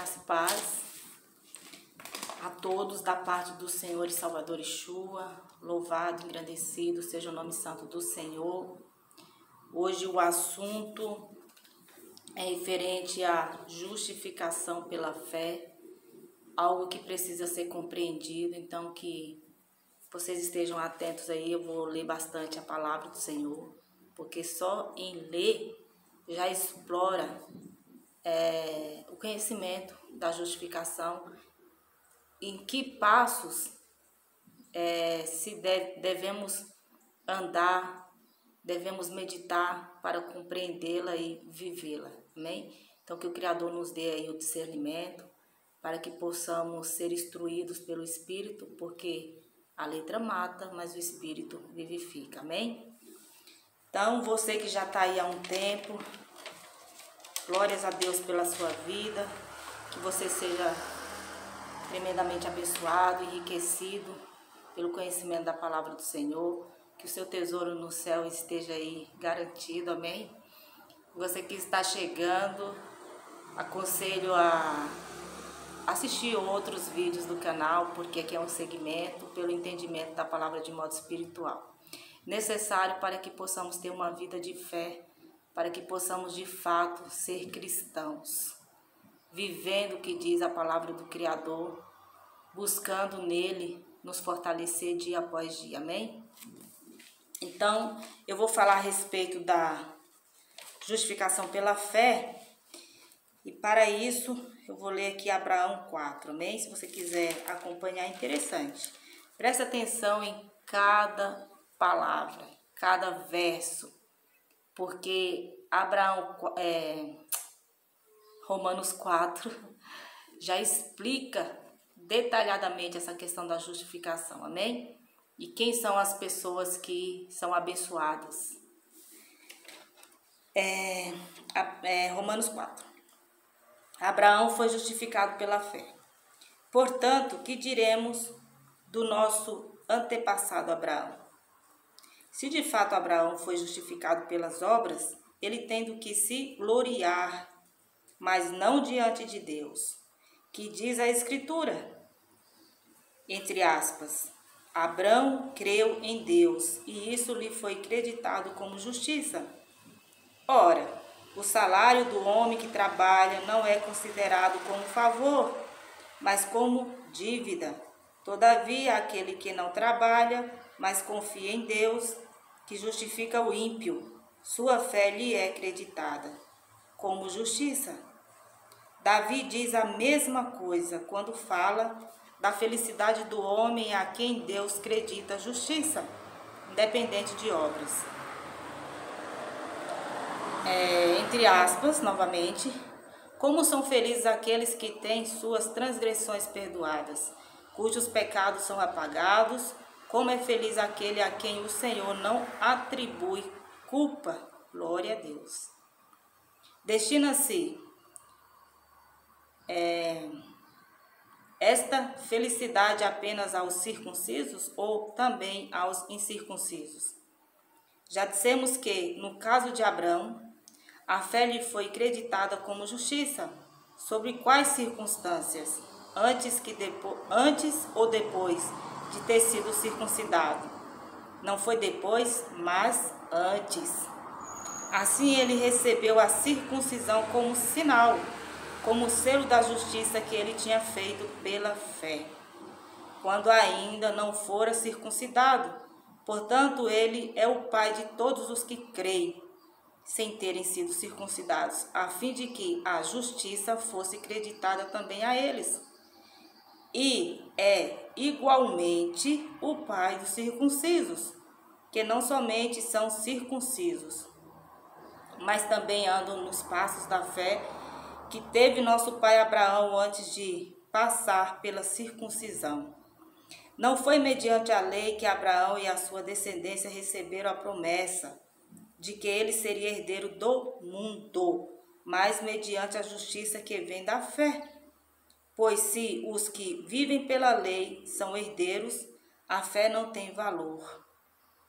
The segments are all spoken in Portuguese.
Graça e paz a todos da parte do Senhor e Salvador Yeshua. Louvado, engrandecido seja o nome santo do Senhor. Hoje o assunto é referente à justificação pela fé, algo que precisa ser compreendido, então que vocês estejam atentos aí. Eu vou ler bastante a palavra do Senhor, porque só em ler já explora o conhecimento da justificação, em que passos devemos andar, devemos meditar para compreendê-la e vivê-la, amém? Então que o Criador nos dê aí o discernimento, para que possamos ser instruídos pelo Espírito, porque a letra mata, mas o Espírito vivifica, amém? Então você que já está aí há um tempo, glórias a Deus pela sua vida, que você seja tremendamente abençoado, enriquecido pelo conhecimento da palavra do Senhor, que o seu tesouro no céu esteja aí garantido, amém? Você que está chegando, aconselho a assistir outros vídeos do canal, porque aqui é um segmento pelo entendimento da palavra de modo espiritual, necessário para que possamos ter uma vida de fé, para que possamos de fato ser cristãos, vivendo o que diz a palavra do Criador, buscando nele nos fortalecer dia após dia, amém? Então, eu vou falar a respeito da justificação pela fé, e para isso eu vou ler aqui Abraão 4, amém? Se você quiser acompanhar, é interessante. Presta atenção em cada palavra, cada verso, porque Romanos 4 já explica detalhadamente essa questão da justificação, amém? E quem são as pessoas que são abençoadas? Romanos 4. Abraão foi justificado pela fé. Portanto, que diremos do nosso antepassado Abraão? Se de fato Abraão foi justificado pelas obras, ele tem do que se gloriar, mas não diante de Deus, que diz a Escritura, entre aspas, Abraão creu em Deus, e isso lhe foi creditado como justiça. Ora, o salário do homem que trabalha não é considerado como favor, mas como dívida. Todavia, aquele que não trabalha, mas confia em Deus, que justifica o ímpio, sua fé lhe é creditada como justiça. Davi diz a mesma coisa quando fala da felicidade do homem a quem Deus credita justiça, independente de obras. Entre aspas, novamente, como são felizes aqueles que têm suas transgressões perdoadas, cujos pecados são apagados, como é feliz aquele a quem o Senhor não atribui culpa. Glória a Deus. Destina-se esta felicidade apenas aos circuncisos ou também aos incircuncisos? Já dissemos que, no caso de Abraão, a fé lhe foi creditada como justiça. Sobre quais circunstâncias? Antes ou depois de ter sido circuncidado? Não foi depois, mas antes. Assim ele recebeu a circuncisão como sinal, como selo da justiça que ele tinha feito pela fé, quando ainda não fora circuncidado. Portanto, ele é o pai de todos os que creem, sem terem sido circuncidados, a fim de que a justiça fosse creditada também a eles. E é igualmente o pai dos circuncisos, que não somente são circuncisos, mas também andam nos passos da fé que teve nosso pai Abraão antes de passar pela circuncisão. Não foi mediante a lei que Abraão e a sua descendência receberam a promessa de que ele seria herdeiro do mundo, mas mediante a justiça que vem da fé. Pois se os que vivem pela lei são herdeiros, a fé não tem valor,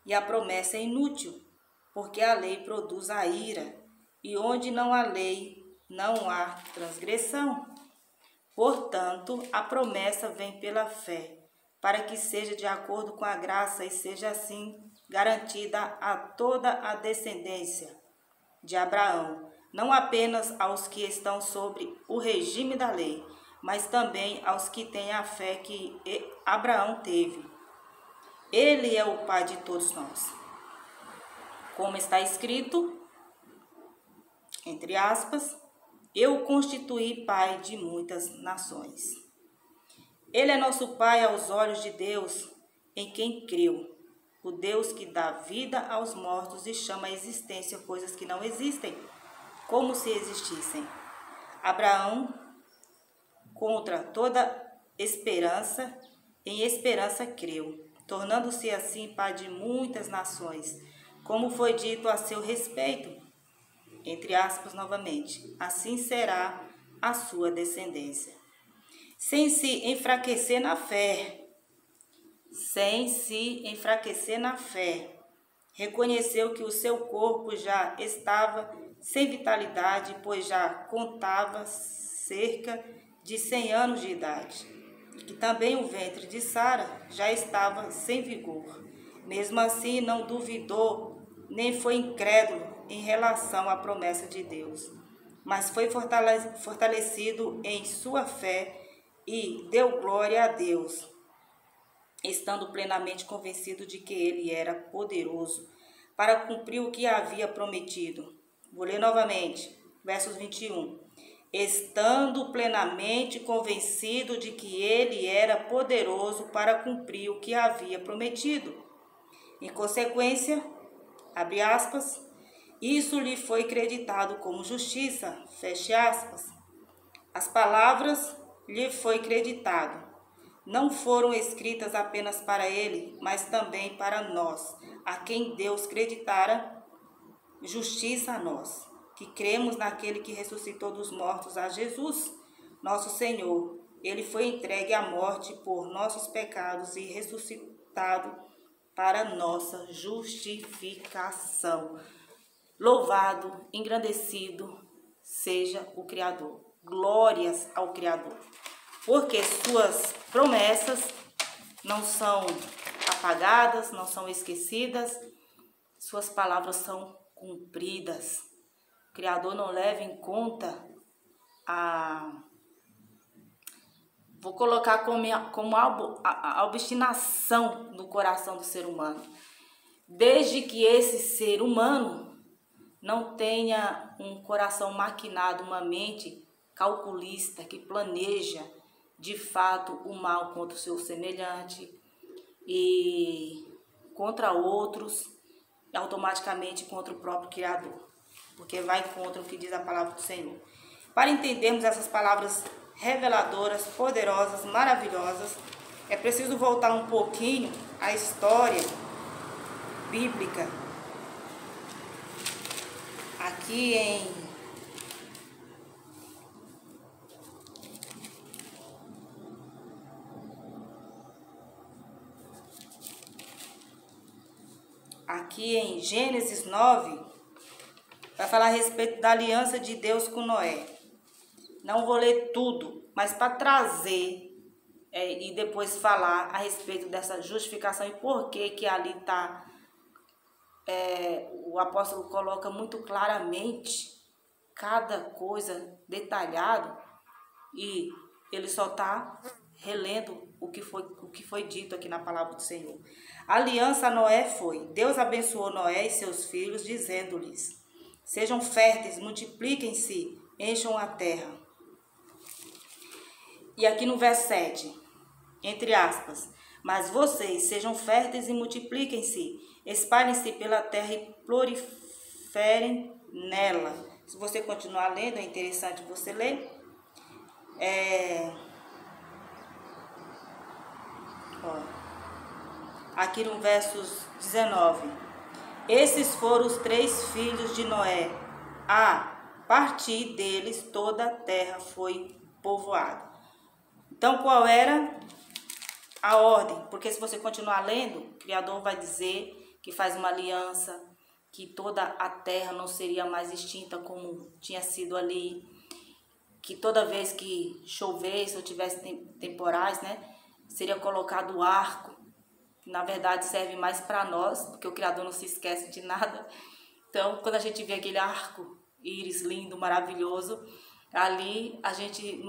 e a promessa é inútil, porque a lei produz a ira, e onde não há lei, não há transgressão. Portanto, a promessa vem pela fé, para que seja de acordo com a graça e seja assim garantida a toda a descendência de Abraão, não apenas aos que estão sobre o regime da lei, mas também aos que têm a fé que Abraão teve. Ele é o pai de todos nós. Como está escrito, entre aspas, eu o constituí pai de muitas nações. Ele é nosso pai aos olhos de Deus, em quem creu, o Deus que dá vida aos mortos e chama à existência coisas que não existem, como se existissem. Abraão, contra toda esperança, em esperança creu, tornando-se assim pai de muitas nações, como foi dito a seu respeito, entre aspas novamente, assim será a sua descendência. Sem se enfraquecer na fé, reconheceu que o seu corpo já estava sem vitalidade, pois já contava cerca de 100 anos de idade, que também o ventre de Sara já estava sem vigor. Mesmo assim, não duvidou, nem foi incrédulo em relação à promessa de Deus, mas foi fortalecido em sua fé e deu glória a Deus, estando plenamente convencido de que ele era poderoso para cumprir o que havia prometido. Vou ler novamente, versos 21. Estando plenamente convencido de que ele era poderoso para cumprir o que havia prometido. Em consequência, abre aspas, isso lhe foi creditado como justiça, feche aspas. As palavras lhe foi creditado não foram escritas apenas para ele, mas também para nós, a quem Deus creditara justiça a nós, que cremos naquele que ressuscitou dos mortos, a Jesus, nosso Senhor. Ele foi entregue à morte por nossos pecados e ressuscitado para nossa justificação. Louvado, engrandecido seja o Criador. Glórias ao Criador. Porque suas promessas não são apagadas, não são esquecidas, suas palavras são cumpridas. O Criador não leva em conta vou colocar como a obstinação no coração do ser humano. Desde que esse ser humano não tenha um coração maquinado, uma mente calculista que planeja de fato o mal contra o seu semelhante e contra outros, e automaticamente contra o próprio Criador, porque vai contra o que diz a palavra do Senhor. Para entendermos essas palavras reveladoras, poderosas, maravilhosas, é preciso voltar um pouquinho à história bíblica. Aqui em Gênesis 9, vai falar a respeito da aliança de Deus com Noé. Não vou ler tudo, mas para trazer e depois falar a respeito dessa justificação e por que ali está, o apóstolo coloca muito claramente cada coisa detalhado e ele só está relendo o que foi dito aqui na palavra do Senhor. A aliança a Noé foi: Deus abençoou Noé e seus filhos, dizendo-lhes: sejam férteis, multipliquem-se, encham a terra. E aqui no verso 7, entre aspas, mas vocês sejam férteis e multipliquem-se, espalhem-se pela terra e proliferem nela. Se você continuar lendo, é interessante você ler. Aqui no versos 19, esses foram os 3 filhos de Noé. A partir deles toda a terra foi povoada. Então qual era a ordem? Porque se você continuar lendo, o Criador vai dizer que faz uma aliança, que toda a terra não seria mais extinta como tinha sido ali. que toda vez que chovesse ou tivesse temporais, né, seria colocado o arco, que na verdade serve mais para nós, porque o Criador não se esquece de nada. Então, quando a gente vê aquele arco-íris lindo, maravilhoso, ali a gente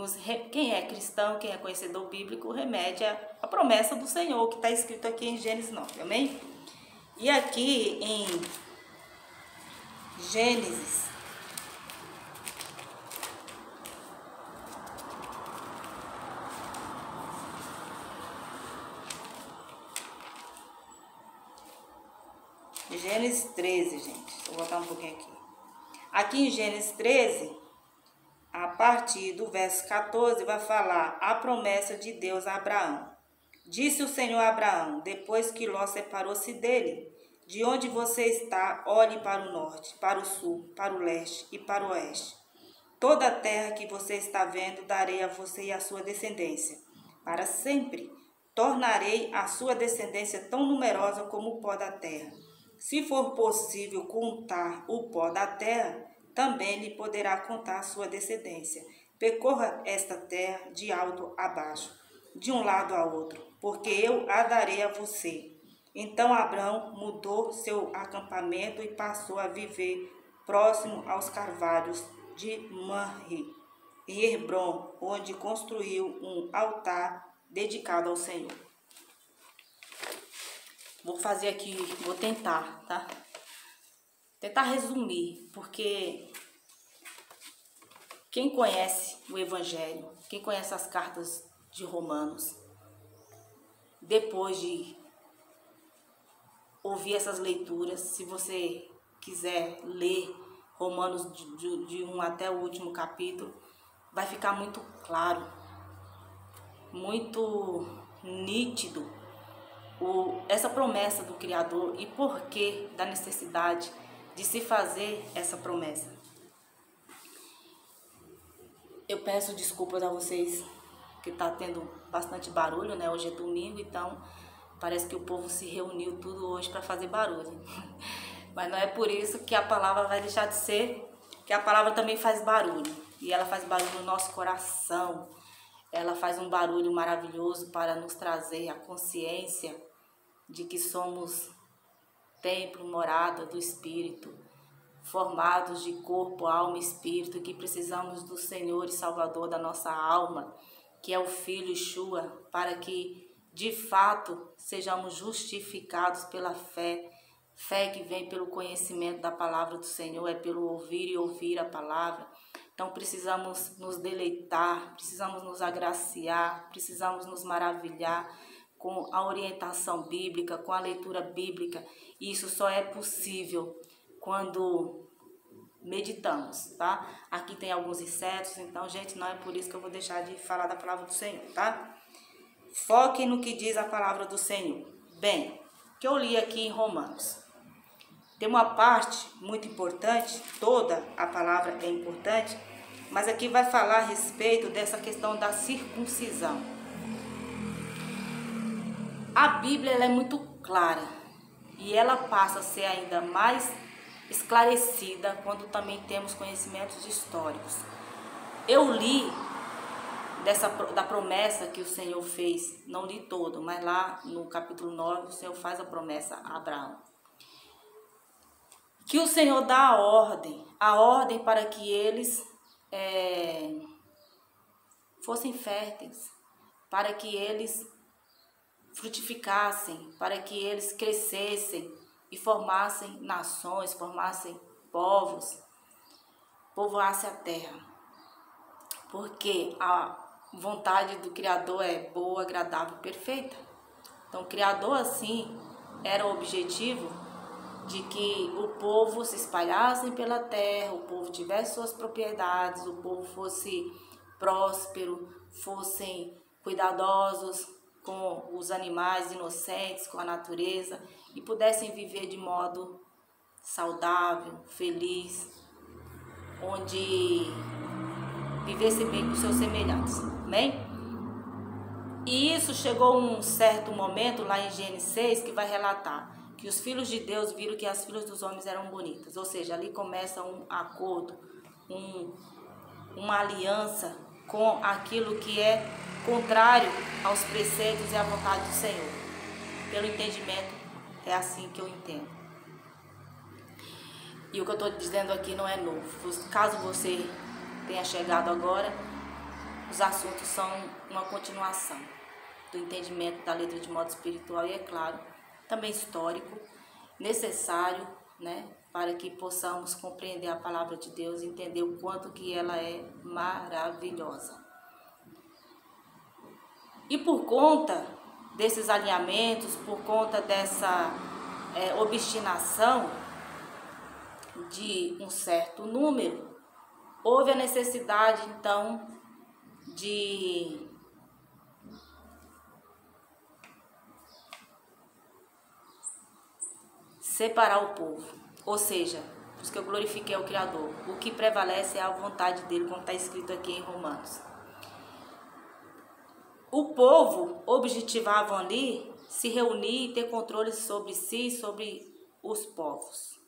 quem é cristão, quem é conhecedor bíblico, remete à promessa do Senhor, que está escrito aqui em Gênesis 9, amém? E aqui em Gênesis 13, gente. Vou voltar um pouquinho aqui. Aqui em Gênesis 13, a partir do verso 14, vai falar a promessa de Deus a Abraão. Disse o Senhor a Abraão, depois que Ló separou-se dele: de onde você está, olhe para o norte, para o sul, para o leste e para o oeste. Toda a terra que você está vendo darei a você e à sua descendência, para sempre. Tornarei a sua descendência tão numerosa como o pó da terra. Se for possível contar o pó da terra, também lhe poderá contar a sua descendência. Percorra esta terra de alto a baixo, de um lado a outro, porque eu a darei a você. Então Abrão mudou seu acampamento e passou a viver próximo aos carvalhos de Mamre, em Hebrom, onde construiu um altar dedicado ao Senhor. Vou fazer aqui, vou tentar, tá? Tentar resumir, porque quem conhece o Evangelho, quem conhece as cartas de Romanos, depois de ouvir essas leituras, se você quiser ler Romanos de 1 até o último capítulo, vai ficar muito claro, muito nítido essa promessa do Criador e por que da necessidade de se fazer essa promessa. Eu peço desculpas a vocês que está tendo bastante barulho, né? Hoje é domingo, então parece que o povo se reuniu tudo hoje para fazer barulho. Mas não é por isso que a palavra vai deixar de ser, que a palavra também faz barulho. E ela faz barulho no nosso coração. Ela faz um barulho maravilhoso para nos trazer a consciência de que somos templo, morada do Espírito, formados de corpo, alma e espírito, que precisamos do Senhor e Salvador da nossa alma, que é o Filho Yeshua, para que de fato sejamos justificados pela fé. Fé que vem pelo conhecimento da palavra do Senhor, é pelo ouvir e ouvir a palavra. Então precisamos nos deleitar, precisamos nos agraciar, precisamos nos maravilhar com a orientação bíblica, com a leitura bíblica. E isso só é possível quando meditamos, tá? Aqui tem alguns insetos, então, gente, não é por isso que eu vou deixar de falar da palavra do Senhor, tá? Foquem no que diz a palavra do Senhor. Bem, que eu li aqui em Romanos. Tem uma parte muito importante, toda a palavra é importante, mas aqui vai falar a respeito dessa questão da circuncisão. A Bíblia ela é muito clara e ela passa a ser ainda mais esclarecida quando também temos conhecimentos históricos. Eu li da promessa que o Senhor fez, não li todo, mas lá no capítulo 9 o Senhor faz a promessa a Abraão. Que o Senhor dá a ordem para que eles fossem férteis, para que eles frutificassem, para que eles crescessem e formassem nações, formassem povos, povoassem a terra. Porque a vontade do Criador é boa, agradável e perfeita. Então o Criador assim era o objetivo de que o povo se espalhasse pela terra, o povo tivesse suas propriedades, o povo fosse próspero, fossem cuidadosos com os animais inocentes, com a natureza e pudessem viver de modo saudável, feliz, onde vivessem bem com seus semelhantes, amém? E isso chegou um certo momento lá em Gênesis 6 que vai relatar que os filhos de Deus viram que as filhas dos homens eram bonitas, ou seja, ali começa um acordo, uma aliança com aquilo que é contrário aos preceitos e à vontade do Senhor. Pelo entendimento, é assim que eu entendo. E o que eu estou dizendo aqui não é novo. Caso você tenha chegado agora, os assuntos são uma continuação do entendimento da letra de modo espiritual e, é claro, também histórico, necessário, né, para que possamos compreender a palavra de Deus e entender o quanto que ela é maravilhosa. E por conta desses alinhamentos, por conta dessa obstinação de um certo número, houve a necessidade, então, de separar o povo. Ou seja, os que eu glorifiquei ao Criador. O que prevalece é a vontade dele, como está escrito aqui em Romanos. O povo objetivava ali se reunir e ter controle sobre si e sobre os povos.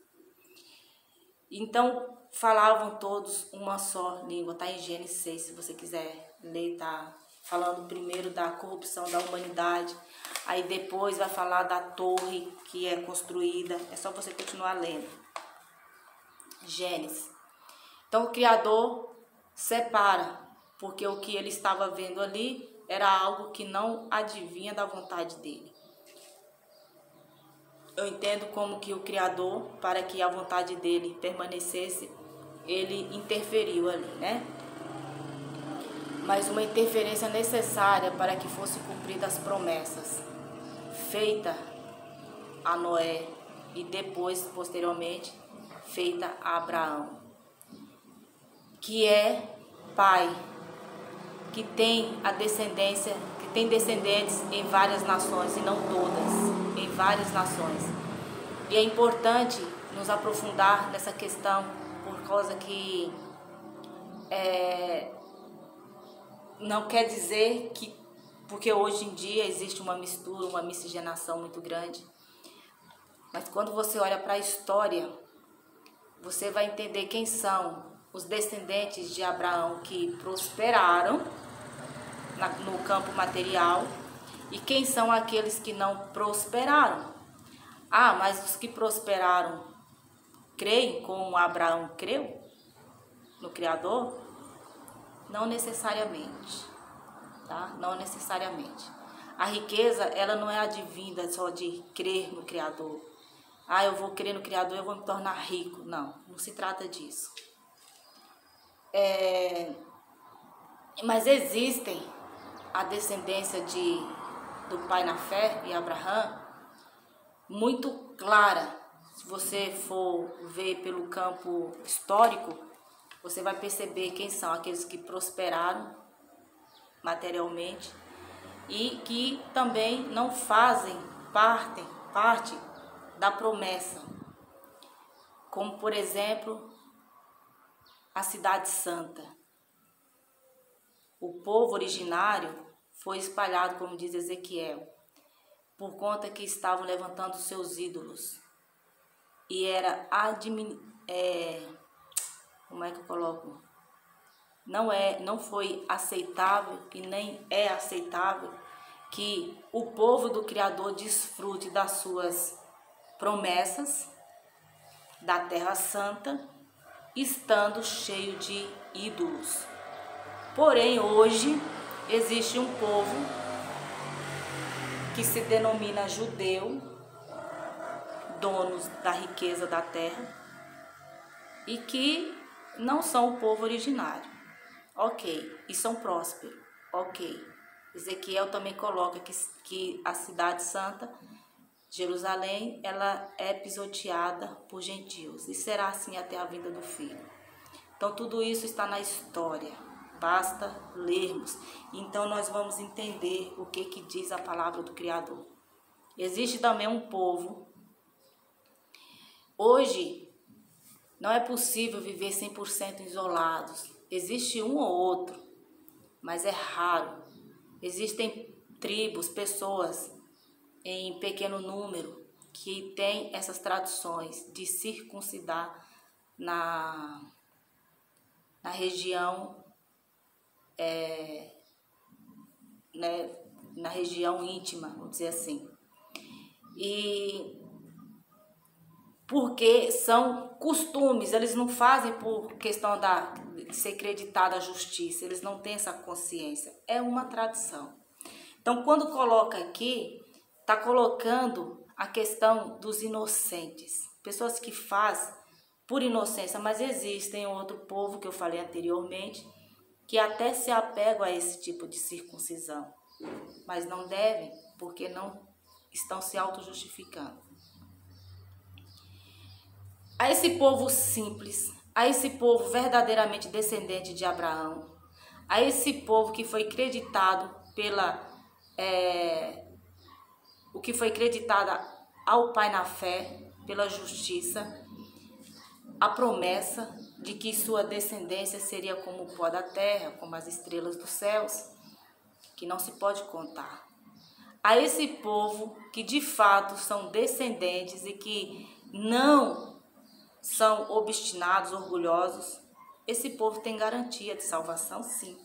Então, falavam todos uma só língua. Está em Gênesis 6, se você quiser ler, está falando primeiro da corrupção da humanidade. Aí depois vai falar da torre que é construída. É só você continuar lendo. Gênesis. Então o Criador separa, porque o que ele estava vendo ali era algo que não adivinha da vontade dele. Eu entendo como que o Criador, para que a vontade dele permanecesse, ele interferiu ali, né? Mas uma interferência necessária para que fossem cumpridas as promessas feita a Noé e depois, posteriormente, feita a Abraão, que é pai, que tem a descendência, que tem descendentes em várias nações, e não todas, em várias nações. E é importante nos aprofundar nessa questão, por causa que não quer dizer que, porque hoje em dia existe uma mistura, uma miscigenação muito grande, mas quando você olha para a história, você vai entender quem são os descendentes de Abraão que prosperaram no campo material e quem são aqueles que não prosperaram. Ah, mas os que prosperaram creem como Abraão creu no Criador? Não necessariamente, tá? Não necessariamente. A riqueza, ela não é advinda só de crer no Criador. Ah, eu vou crer no Criador, eu vou me tornar rico. Não, não se trata disso. Mas existem a descendência do pai na fé e Abraão, muito clara. Se você for ver pelo campo histórico, você vai perceber quem são aqueles que prosperaram materialmente e que também não fazem parte da promessa. Como, por exemplo, a Cidade Santa. O povo originário foi espalhado, como diz Ezequiel, por conta que estavam levantando seus ídolos. E era como é que eu coloco? Não foi aceitável e nem é aceitável que o povo do Criador desfrute das suas promessas da Terra Santa, estando cheio de ídolos. Porém, hoje existe um povo que se denomina judeu, donos da riqueza da terra, e que não são o povo originário. Ok, e são prósperos. Ok. Ezequiel também coloca que a cidade santa, Jerusalém, ela é pisoteada por gentios, e será assim até a vinda do Filho. Então tudo isso está na história, basta lermos. Então nós vamos entender o que diz a palavra do Criador. Existe também um povo. Hoje não é possível viver 100% isolados. Existe um ou outro, mas é raro. Existem tribos, pessoas em pequeno número que têm essas tradições de circuncidar na na região, né, na região íntima, vamos dizer assim. E porque são costumes, eles não fazem por questão de ser creditada a justiça, eles não têm essa consciência, é uma tradição. Então, quando coloca aqui, está colocando a questão dos inocentes, pessoas que fazem por inocência, mas existem outro povo que eu falei anteriormente, que até se apegam a esse tipo de circuncisão, mas não devem, porque não estão se auto-justificando. A esse povo simples, a esse povo verdadeiramente descendente de Abraão, a esse povo que foi creditado o que foi creditado ao Pai na fé, pela justiça, a promessa de que sua descendência seria como o pó da terra, como as estrelas dos céus, que não se pode contar. A esse povo que de fato são descendentes e que não são obstinados, orgulhosos, esse povo tem garantia de salvação, sim.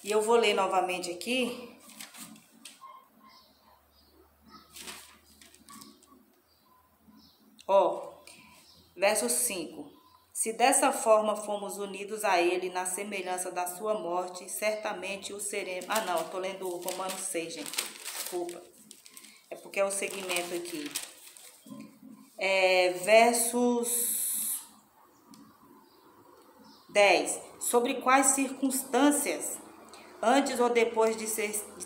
E eu vou ler novamente aqui. Verso 5. Se dessa forma fomos unidos a ele na semelhança da sua morte, certamente o seremos... eu tô lendo Romanos 6, gente. Desculpa. É porque é o segmento aqui. Versos 10. Sobre quais circunstâncias, antes ou depois de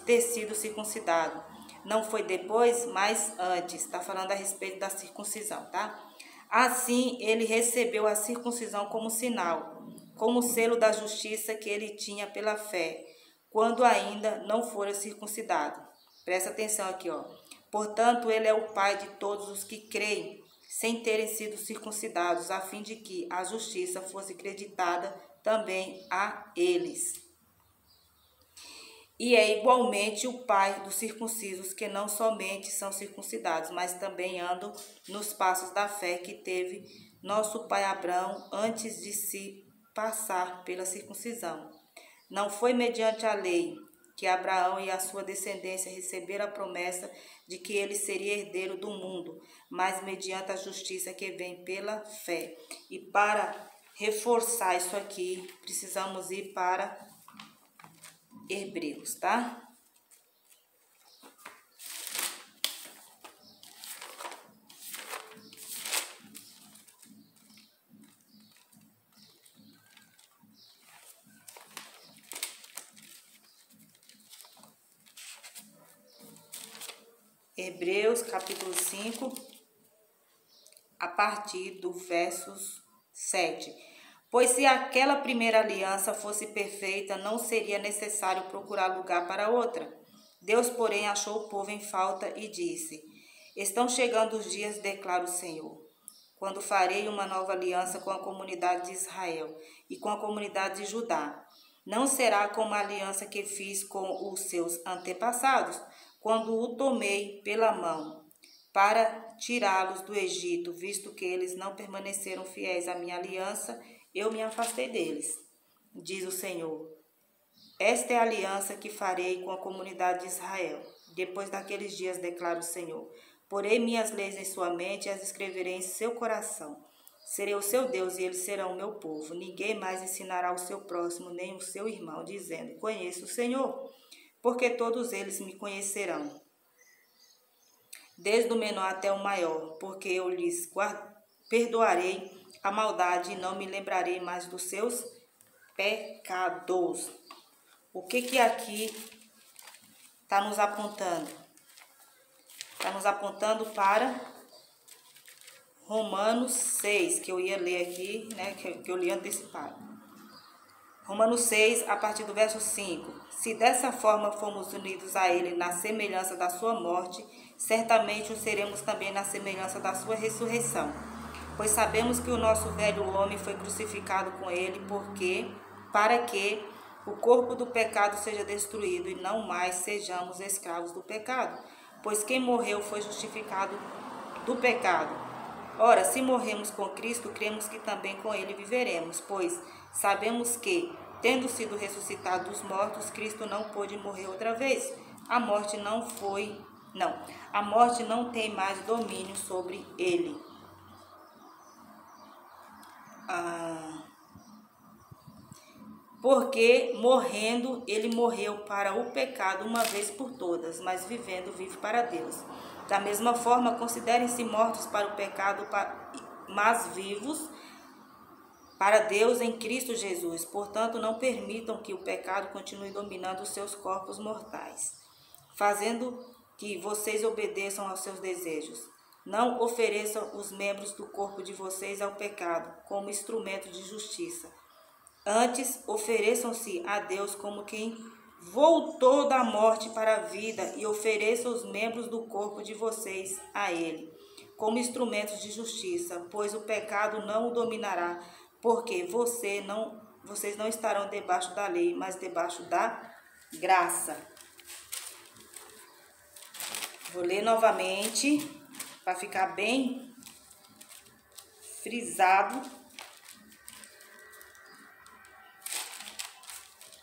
ter sido circuncidado? Não foi depois, mas antes. Está falando a respeito da circuncisão, tá? Assim, ele recebeu a circuncisão como sinal, como selo da justiça que ele tinha pela fé, quando ainda não fora circuncidado. Presta atenção aqui, ó. Portanto, ele é o pai de todos os que creem, sem terem sido circuncidados, a fim de que a justiça fosse creditada também a eles. E é igualmente o pai dos circuncisos, que não somente são circuncidados, mas também andam nos passos da fé que teve nosso pai Abraão antes de se passar pela circuncisão. Não foi mediante a lei que Abraão e a sua descendência receberam a promessa de que ele seria herdeiro do mundo, mas mediante a justiça que vem pela fé. E para reforçar isso aqui, precisamos ir para Hebreus, tá? Hebreus, capítulo 5, a partir do versos 7. Pois se aquela primeira aliança fosse perfeita, não seria necessário procurar lugar para outra. Deus, porém, achou o povo em falta e disse: Estão chegando os dias, declara o Senhor, quando farei uma nova aliança com a comunidade de Israel e com a comunidade de Judá. Não será como a aliança que fiz com os seus antepassados, quando o tomei pela mão para tirá-los do Egito, visto que eles não permaneceram fiéis à minha aliança, eu me afastei deles, diz o Senhor. Esta é a aliança que farei com a comunidade de Israel. Depois daqueles dias, declara o Senhor, porei minhas leis em sua mente e as escreverei em seu coração. Serei o seu Deus e eles serão o meu povo. Ninguém mais ensinará o seu próximo, nem o seu irmão, dizendo: Conheço o Senhor, porque todos eles me conhecerão, desde o menor até o maior, porque eu lhes perdoarei a maldade e não me lembrarei mais dos seus pecados. O que aqui está nos apontando? Está nos apontando para Romanos 6, que eu ia ler aqui, né, que eu li antecipado. Romanos 6, a partir do verso 5. Se dessa forma fomos unidos a ele na semelhança da sua morte, certamente o seremos também na semelhança da sua ressurreição. Pois sabemos que o nosso velho homem foi crucificado com ele, para que o corpo do pecado seja destruído e não mais sejamos escravos do pecado. Pois quem morreu foi justificado do pecado. Ora, se morremos com Cristo, cremos que também com ele viveremos, pois sabemos que, tendo sido ressuscitado dos mortos, Cristo não pôde morrer outra vez. A morte não tem mais domínio sobre ele. Porque morrendo, ele morreu para o pecado uma vez por todas, mas vivendo, vive para Deus. Da mesma forma, considerem-se mortos para o pecado, mas vivos para Deus em Cristo Jesus. Portanto, não permitam que o pecado continue dominando os seus corpos mortais, fazendo que vocês obedeçam aos seus desejos. Não ofereçam os membros do corpo de vocês ao pecado como instrumento de justiça. Antes, ofereçam-se a Deus como quem voltou da morte para a vida e ofereçam os membros do corpo de vocês a Ele, como instrumentos de justiça, pois o pecado não o dominará, porque vocês não estarão debaixo da lei, mas debaixo da graça. Vou ler novamente, para ficar bem frisado.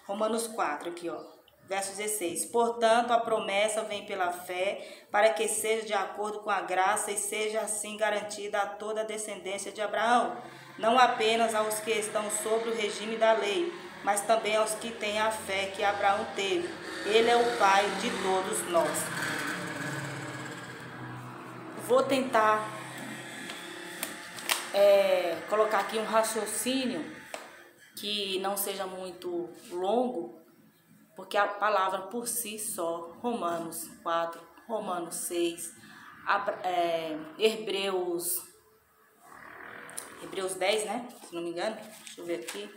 Romanos 4, aqui, ó, verso 16. Portanto, a promessa vem pela fé, para que seja de acordo com a graça e seja assim garantida a toda a descendência de Abraão, não apenas aos que estão sob o regime da lei, mas também aos que têm a fé que Abraão teve. Ele é o Pai de todos nós. Vou tentar colocar aqui um raciocínio que não seja muito longo, porque a palavra por si só, Romanos 4, Romanos 6, Hebreus 10, né? Se não me engano, deixa eu ver aqui.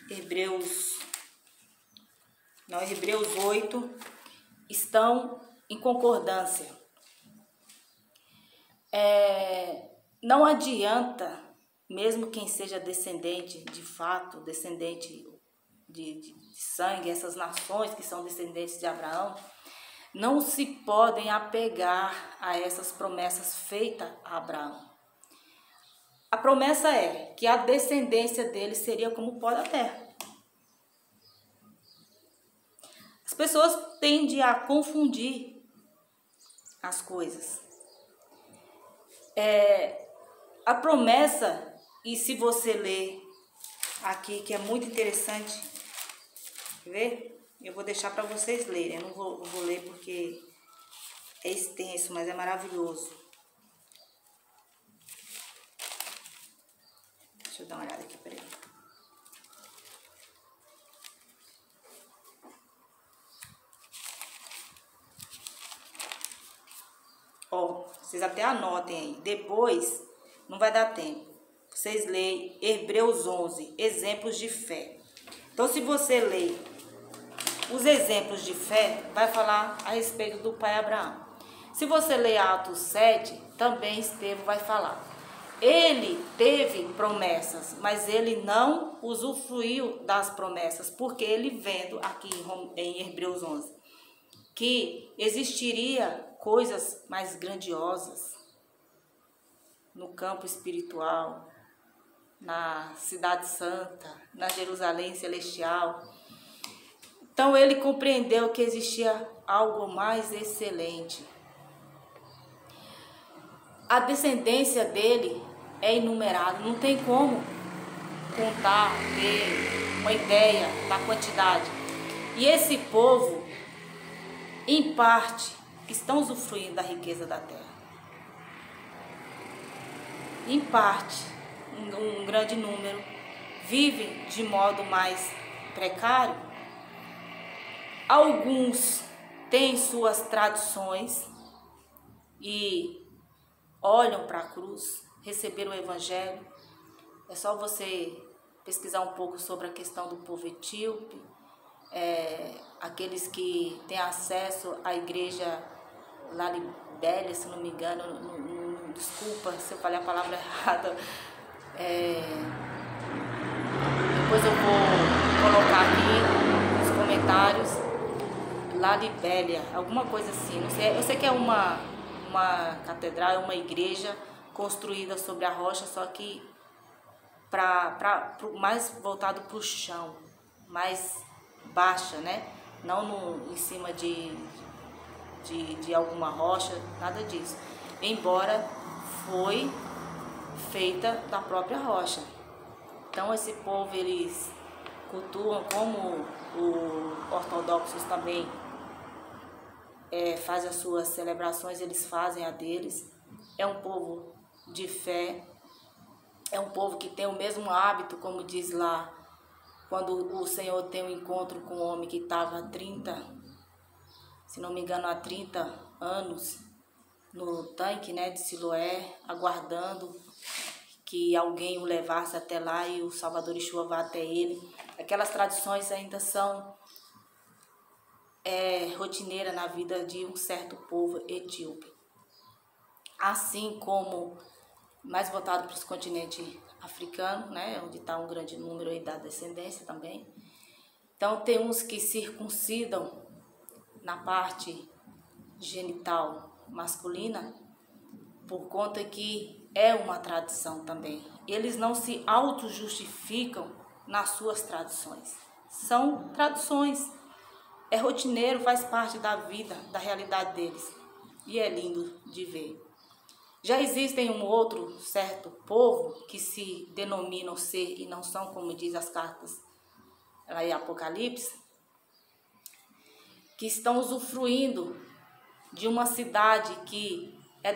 Hebreus 8 estão em concordância. Não adianta, mesmo quem seja descendente de fato, descendente de sangue, essas nações que são descendentes de Abraão, não se podem apegar a essas promessas feitas a Abraão. A promessa é que a descendência dele seria como o pó da terra. As pessoas tendem a confundir as coisas. A promessa, e se você ler aqui, que é muito interessante, quer ver? Eu vou deixar para vocês lerem, eu não vou ler porque é extenso, mas é maravilhoso. Deixa eu dar uma olhada aqui, peraí. Ó, vocês até anotem aí. Depois, não vai dar tempo. Vocês leem Hebreus 11, exemplos de fé. Então, se você ler os exemplos de fé, vai falar a respeito do pai Abraão. Se você ler Atos 7, também Estevão vai falar. Ele teve promessas, mas ele não usufruiu das promessas, porque ele vendo aqui em Hebreus 11, que existiria coisas mais grandiosas no campo espiritual, na cidade santa, na Jerusalém celestial. Então ele compreendeu que existia algo mais excelente. A descendência dele é inumerável, não tem como contar, ter uma ideia da quantidade. E esse povo, em parte, estão usufruindo da riqueza da terra. Em parte, um grande número vivem de modo mais precário. Alguns têm suas tradições e olham para a cruz, receberam o evangelho. É só você pesquisar um pouco sobre a questão do povo etíope, aqueles que têm acesso à igreja lá Libélia, se não me engano, desculpa se eu falei a palavra errada. Depois eu vou colocar aqui nos comentários, lá Libélia, alguma coisa assim, não sei, eu sei que é uma catedral, é uma igreja construída sobre a rocha, só que mais voltado para o chão, mais baixa, né? Não em cima de alguma rocha, nada disso. Embora foi feita da própria rocha. Então esse povo, eles cultuam, como os ortodoxos também fazem as suas celebrações, eles fazem a deles. É um povo de fé, é um povo que tem o mesmo hábito, como diz lá, quando o Senhor tem um encontro com um homem que estava se não me engano, há 30 anos no tanque, né, de Siloé, aguardando que alguém o levasse até lá e o Salvador Yeshua vá até ele. Aquelas tradições ainda são rotineiras na vida de um certo povo etíope. Assim como mais voltado para os continentes africanos, né, onde está um grande número aí da descendência também. Então tem uns que circuncidam na parte genital masculina, por conta que é uma tradição também. Eles não se auto-justificam nas suas tradições. São tradições. É rotineiro, faz parte da vida, da realidade deles. E é lindo de ver. Já existem um outro certo povo que se denominam ser e não são, como diz as cartas lá em Apocalipse, que estão usufruindo de uma cidade que é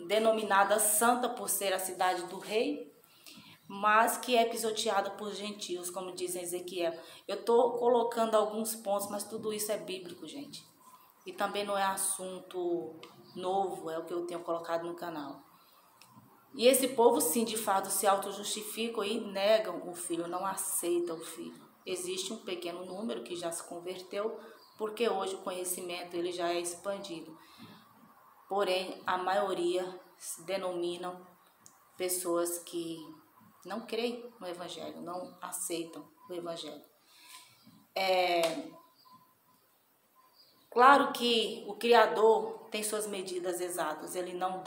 denominada santa por ser a cidade do rei, mas que é pisoteada por gentios, como diz em Ezequiel. Eu estou colocando alguns pontos, mas tudo isso é bíblico, gente. E também não é assunto novo, é o que eu tenho colocado no canal. E esse povo, sim, de fato, se auto-justificam e negam o filho, não aceitam o filho. Existe um pequeno número que já se converteu, porque hoje o conhecimento ele já é expandido. Porém, a maioria se denominam pessoas que não creem no Evangelho, não aceitam o Evangelho. Claro que o Criador tem suas medidas exatas, ele não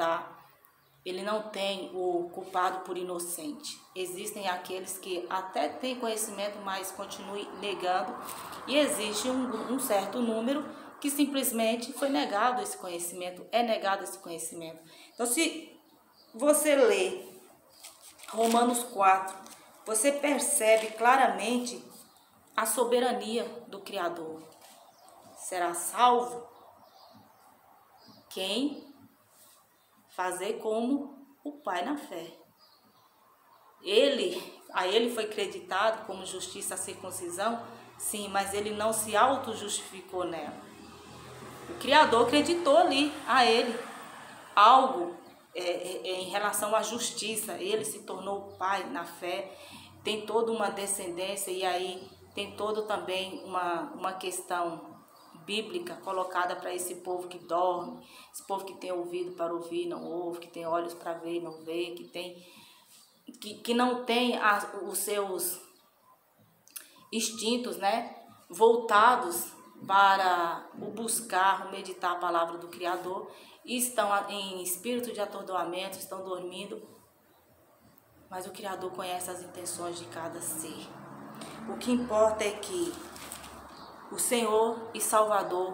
tem o culpado por inocente. Existem aqueles que até têm conhecimento, mas continuam negando, e existe um certo número que simplesmente foi negado esse conhecimento, é negado esse conhecimento. Então, se você lê Romanos 4, você percebe claramente a soberania do Criador. Será salvo quem fazer como o Pai na fé. A ele foi creditado como justiça a circuncisão, sim, mas ele não se auto-justificou nela. O Criador acreditou ali a ele algo em relação à justiça. Ele se tornou pai na fé, tem toda uma descendência, e aí tem todo também uma questão bíblica colocada para esse povo que dorme, esse povo que tem ouvido para ouvir, não ouve, que tem olhos para ver e não vê, que não tem os seus instintos, né, voltados para o buscar, o meditar a palavra do Criador, e estão em espírito de atordoamento, estão dormindo, mas o Criador conhece as intenções de cada ser. O que importa é que o Senhor e Salvador